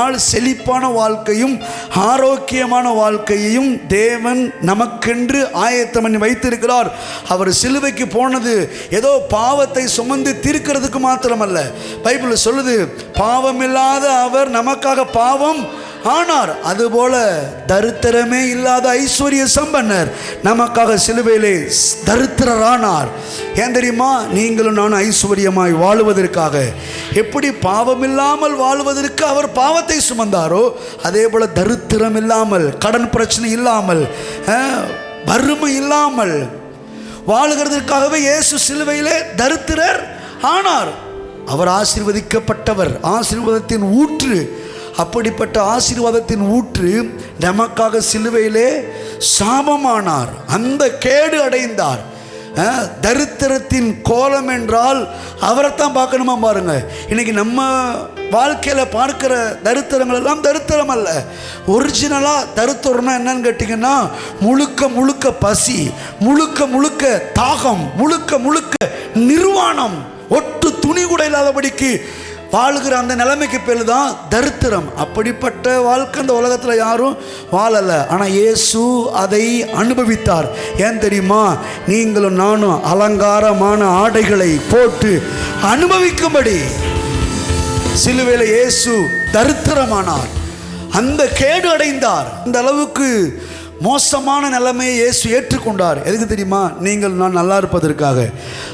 செழிப்பான வாழ்க்கையும் ஆரோக்கியமான வாழ்க்கையையும் தேவன் நமக்கென்று ஆயத்தம் பண்ணி வைத்திருக்கிறார். அவர் சிலுவைக்கு போனது ஏதோ பாவத்தை சுமந்து தீர்க்கிறதுக்கு மாத்திரமல்ல. பைபிள் சொல்லுது, பாவமில்லாத அவர் நமக்காக பாவம் ஆனார். அதுபோல தரித்திரமே இல்லாத ஐஸ்வர்ய சம்பன்னர் நமக்காக சிலுவையிலே தரித்திரரானார். ஏன் தெரியுமா? நீங்களும் நானும் ஐஸ்வர்யமாய் வாழுவதற்காக, எப்படி பாவமில்லாமல் வாழ்வதற்கு அவர் பாவத்தை சுமந்தாரோ, அதே போல தரித்திரம் இல்லாமல், கடன் பிரச்சனை இல்லாமல், வறுமை இல்லாமல் வாழுகிறதுக்காகவே இயேசு சிலுவையிலே தரித்திரர் ஆனார். அவர் ஆசீர்வதிக்கப்பட்டவர், ஆசீர்வாதத்தின் ஊற்று. அப்படிப்பட்ட ஆசீர்வாதத்தின் ஊற்று நமக்காக சிலுவையிலே சாபமானார். அந்த கேடு அடைந்தார். தரித்திரத்தின் கோலம் என்றால் அவரைத்தான் பார்க்கணுமா பாருங்க. இன்னைக்கு நம்ம வாழ்க்கையில் பார்க்கிற தரித்திரங்கள் எல்லாம் தரித்திரம் அல்ல. ஒரிஜினலாக தரித்திரம்னா என்னன்னு கேட்டிங்கன்னா, முழுக்க முழுக்க பசி, முழுக்க முழுக்க தாகம், முழுக்க முழுக்க நிர்வாணம், ஒட்டு துணி கூட இல்லாதபடிக்கு வாழுகிற அந்த நிலைமைக்கு பேர் தான் தரித்திரம். அப்படிப்பட்ட வாழ்க்கை இந்த உலகத்தில் யாரும் வாழலை. ஆனால் இயேசு அதை அனுபவித்தார். ஏன் தெரியுமா? நீங்களும் நானும் அலங்காரமான ஆடைகளை போட்டு அனுபவிக்கும்படி சிலுவையில் இயேசு தரித்திரமானார். அந்த கேடு அடைந்தார். அந்த அளவுக்கு மோசமான நிலைமையை இயேசு ஏற்றுக்கொண்டார். எதுக்கு தெரியுமா? நீங்கள் நான் நல்லா இருப்பதற்காக.